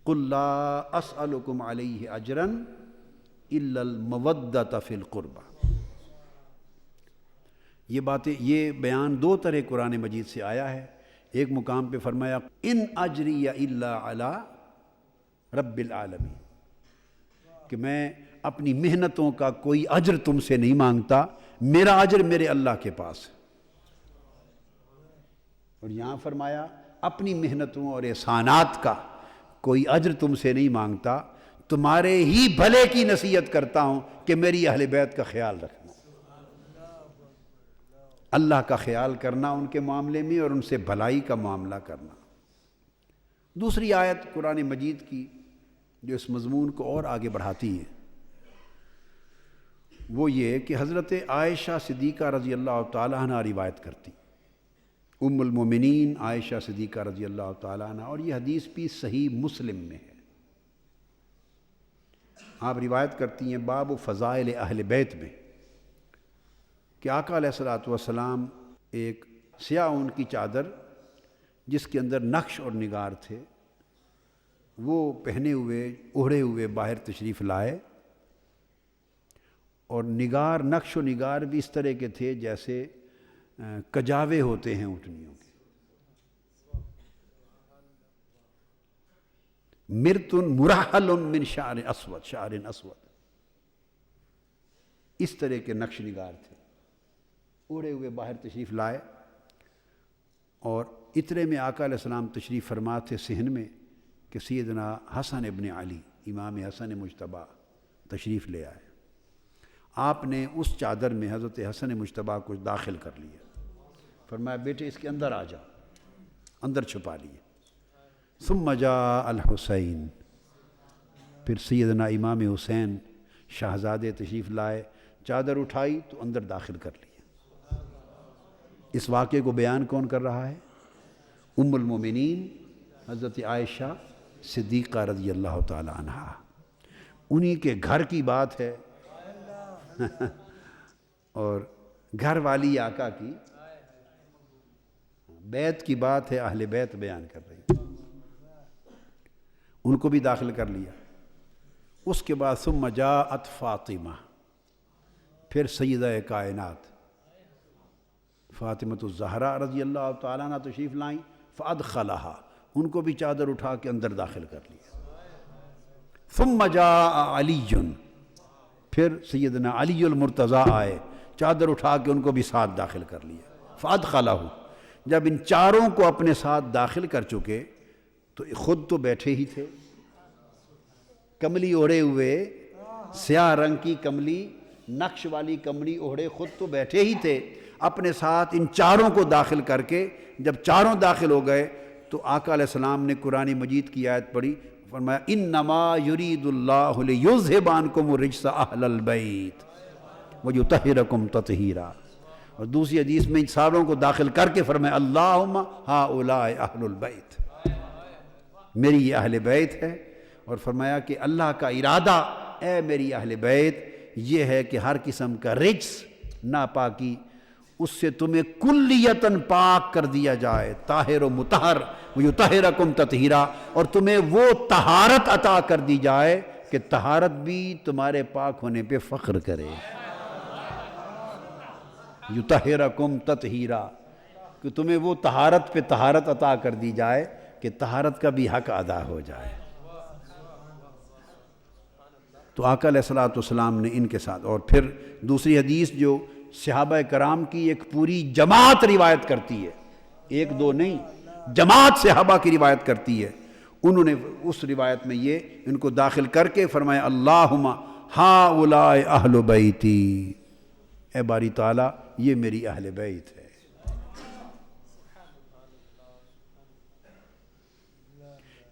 قل لا اسألکم علیہ اجرا الا المودۃ فی القربى۔ یہ باتیں، یہ بیان دو طرح قرآن مجید سے آیا ہے۔ ایک مقام پہ فرمایا ان اجری الا علی رب العالمین، کہ میں اپنی محنتوں کا کوئی اجر تم سے نہیں مانگتا، میرا اجر میرے اللہ کے پاس ہے۔ اور یہاں فرمایا اپنی محنتوں اور احسانات کا کوئی اجر تم سے نہیں مانگتا، تمہارے ہی بھلے کی نصیحت کرتا ہوں کہ میری اہل بیت کا خیال رکھنا، اللہ کا خیال کرنا ان کے معاملے میں اور ان سے بھلائی کا معاملہ کرنا۔ دوسری آیت قرآن مجید کی جو اس مضمون کو اور آگے بڑھاتی ہے وہ یہ کہ حضرت عائشہ صدیقہ رضی اللہ تعالیٰ عنہ روایت کرتی، ام المومنین عائشہ صدیقہ رضی اللہ تعالیٰ عنہ، اور یہ حدیث بھی صحیح مسلم میں ہے۔ آپ روایت کرتی ہیں باب فضائل اہل بیت میں کہ آقا علیہ الصلوۃ والسلام ایک سیاہ اون کی چادر جس کے اندر نقش اور نگار تھے وہ پہنے ہوئے اوڑھے ہوئے باہر تشریف لائے، اور نگار، نقش و نگار بھی اس طرح کے تھے جیسے کجاوے ہوتے ہیں اونٹنیوں کے، مرتن مرحل من شعر اسود، شعر اسود، اس طرح کے نقش نگار تھے، اوڑھے ہوئے باہر تشریف لائے۔ اور اترے میں آقا علیہ السلام تشریف فرما تھے صحن میں کہ سیدنا حسن ابن علی، امام حسن مجتبیٰ تشریف لے آئے۔ آپ نے اس چادر میں حضرت حسن مجتبیٰ کو داخل کر لیا، فرمایا بیٹے اس کے اندر آ جا، اندر چھپا لیے۔ ثم جاء الحسین، پھر سیدنا امام حسین شہزادے تشریف لائے، چادر اٹھائی تو اندر داخل کر لیا۔ اس واقعے کو بیان کون کر رہا ہے؟ ام المومنین حضرت عائشہ صدیقہ رضی اللہ تعالی عنہا۔ انہی کے گھر کی بات ہے اور گھر والی آقا کی بیت کی بات ہے، اہل بیت بیان کر رہی، ان کو بھی داخل کر لیا۔ اس کے بعد ثم جاءت فاطمہ، پھر سیدہ کائنات فاطمۃ الزہرا رضی اللہ تعالیٰ عنہ تشریف لائیں، فادخلہا، ان کو بھی چادر اٹھا کے اندر داخل کر لیا۔ ثم جاء علی، پھر سیدنا علی المرتضیٰ آئے، چادر اٹھا کے ان کو بھی ساتھ داخل کر لیا۔ فادخلہ، جب ان چاروں کو اپنے ساتھ داخل کر چکے تو خود تو بیٹھے ہی تھے، کملی اوڑھے ہوئے، سیاہ رنگ کی کملی، نقش والی کملی اوڑھے خود تو بیٹھے ہی تھے، اپنے ساتھ ان چاروں کو داخل کر کے جب چاروں داخل ہو گئے تو آقا علیہ السلام نے قرآن مجید کی آیت پڑھی، فرمایا انما یرید اللہ لیذھب عنکم الرجس اہل البیت ویطہرکم تطہیرا۔ اور دوسری حدیث میں ان ساروں کو داخل کر کے فرمایا اللہم ہؤلاء اہل البیت، میری یہ اہل بیت ہے۔ اور فرمایا کہ اللہ کا ارادہ اے میری اہل بیت یہ ہے کہ ہر قسم کا رجس، ناپاکی، اس سے تمہیں کلیتاً پاک کر دیا جائے، طاہر و مطہر ویطہرکم تطہیرا، اور تمہیں وہ طہارت عطا کر دی جائے کہ طہارت بھی تمہارے پاک ہونے پہ فخر کرے، یطہرکم تطہیرا، کہ تمہیں وہ طہارت پہ طہارت عطا کر دی جائے کہ طہارت کا بھی حق ادا ہو جائے۔ تو آقا علیہ الصلوۃ والسلام نے ان کے ساتھ، اور پھر دوسری حدیث جو صحابہ کرام کی ایک پوری جماعت روایت کرتی ہے، ایک دو نہیں، جماعت صحابہ کی روایت کرتی ہے، انہوں نے اس روایت میں یہ ان کو داخل کر کے فرمایا اللہم ہؤلاء اہل بیتی، اے باری تعالیٰ یہ میری اہل بیت ہے۔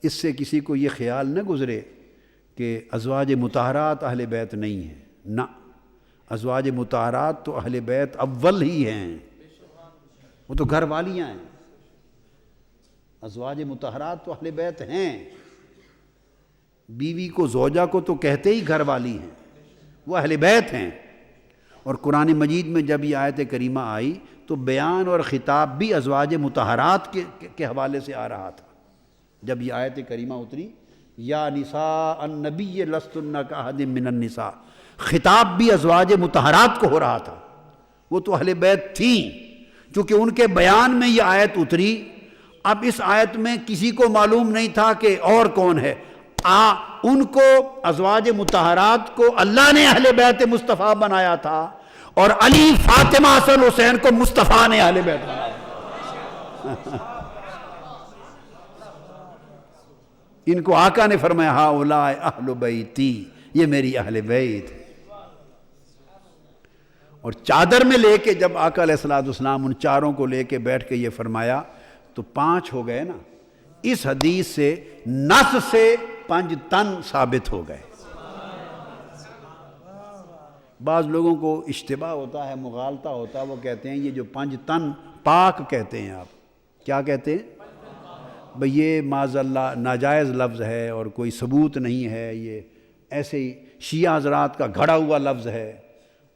اس سے کسی کو یہ خیال نہ گزرے کہ ازواج مطہرات اہل بیت نہیں ہیں، نہ، ازواج مطہرات تو اہل بیت اول ہی ہیں، وہ تو گھر والیاں ہیں، ازواج مطہرات تو اہل بیت ہیں، بیوی کو، زوجہ کو تو کہتے ہی گھر والی ہیں، وہ اہل بیت ہیں۔ اور قرآن مجید میں جب یہ آیت کریمہ آئی تو بیان اور خطاب بھی ازواج مطہرات کے حوالے سے آ رہا تھا۔ جب یہ آیت کریمہ اتری یا نساء النبی لستن کاحد من النساء، خطاب بھی ازواج مطہرات کو ہو رہا تھا، وہ تو اہل بیت تھیں، چونکہ ان کے بیان میں یہ آیت اتری۔ اب اس آیت میں کسی کو معلوم نہیں تھا کہ اور کون ہے، ان کو ازواج مطہرات کو اللہ نے اہل بیت مصطفیٰ بنایا تھا، اور علی، فاطمہ، حسن، حسین کو مصطفیٰ نے اہل بیت بنایا۔ ان کو آقا نے فرمایا ہؤلاء اہل بیتی، یہ میری اہل بیت۔ اور چادر میں لے کے جب آقا علیہ السلام ان چاروں کو لے کے بیٹھ کے یہ فرمایا تو 5 ہو گئے نا۔ اس حدیث سے نص سے 5 تن ثابت ہو گئے۔ بعض لوگوں کو اشتباہ ہوتا ہے، مغالطہ ہوتا ہے، وہ کہتے ہیں یہ جو 5 تن پاک کہتے ہیں، آپ کیا کہتے ہیں بھئی یہ معاذ اللہ ناجائز لفظ ہے اور کوئی ثبوت نہیں ہے، یہ ایسے ہی شیعہ حضرات کا گھڑا ہوا لفظ ہے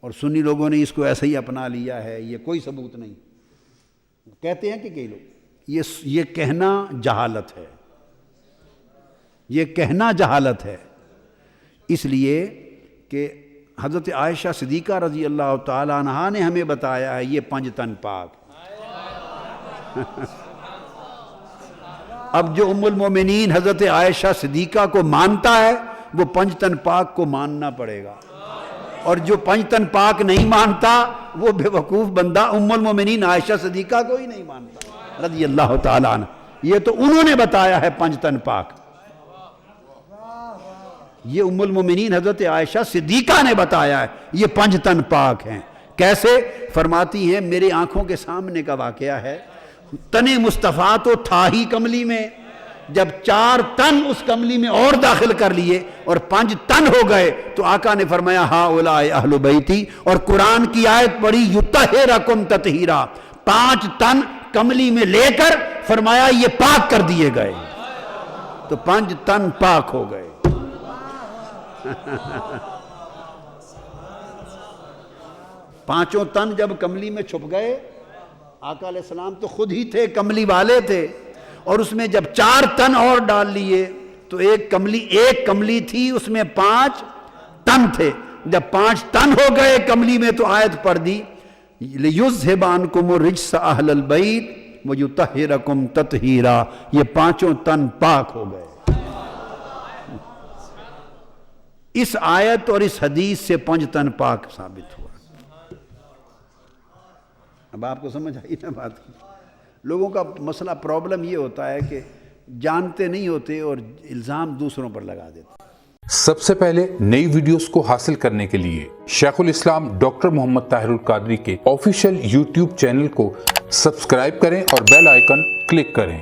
اور سنی لوگوں نے اس کو ایسے ہی اپنا لیا ہے، یہ کوئی ثبوت نہیں کہتے ہیں کہ کئی لوگ۔ یہ کہنا جہالت ہے، یہ کہنا جہالت ہے، اس لیے کہ حضرت عائشہ صدیقہ رضی اللہ تعالی عنہا نے ہمیں بتایا ہے یہ 5 تن پاک۔ اب جو ام المومنین حضرت عائشہ صدیقہ کو مانتا ہے وہ 5 تن پاک کو ماننا پڑے گا، اور جو 5 تن پاک نہیں مانتا وہ بے وقوف بندہ ام المومنین عائشہ صدیقہ کو ہی نہیں مانتا رضی اللہ تعالیٰ عنہ۔ یہ تو انہوں نے بتایا ہے 5 تن پاک، یہ ام المومنین حضرت عائشہ صدیقہ نے بتایا ہے یہ 5 تن پاک ہیں۔ کیسے؟ فرماتی ہیں میرے آنکھوں کے سامنے کا واقعہ ہے، تن مصطفیٰ تو تھا ہی کملی میں، جب 4 تن اس کملی میں اور داخل کر لیے اور 5 تن ہو گئے تو آقا نے فرمایا ہؤلاء اہل بیتی، اور قرآن کی آیت پڑھی یطہرکم تطہیرا، 5 تن کملی میں لے کر فرمایا یہ پاک کر دیے گئے، تو 5 تن پاک ہو گئے۔ پانچوں تن جب کملی میں چھپ گئے، آقا علیہ السلام تو خود ہی تھے، کملی والے تھے، اور اس میں جب 4 تن اور ڈال لیے تو ایک کملی تھی اس میں 5 تن تھے، جب 5 تن ہو گئے کملی میں تو آیت پڑھ دی لِيُذْهِبَ عَنْكُمُ الرِّجْسَ أَهْلَ الْبَيْتِ وَيُطَهِّرَكُمْ تَطْهِيرًا، یہ 5 تن پاک ہو گئے۔ اس آیت اور اس حدیث سے 5 تن پاک ثابت ہوا۔ اب آپ کو سمجھ آئی نا بات کی؟ لوگوں کا مسئلہ پرابلم یہ ہوتا ہے کہ جانتے نہیں ہوتے اور الزام دوسروں پر لگا دیتے۔ سب سے پہلے نئی ویڈیوز کو حاصل کرنے کے لیے شیخ الاسلام ڈاکٹر محمد طاہر القادری کے آفیشیل یوٹیوب چینل کو سبسکرائب کریں اور بیل آئیکن کلک کریں۔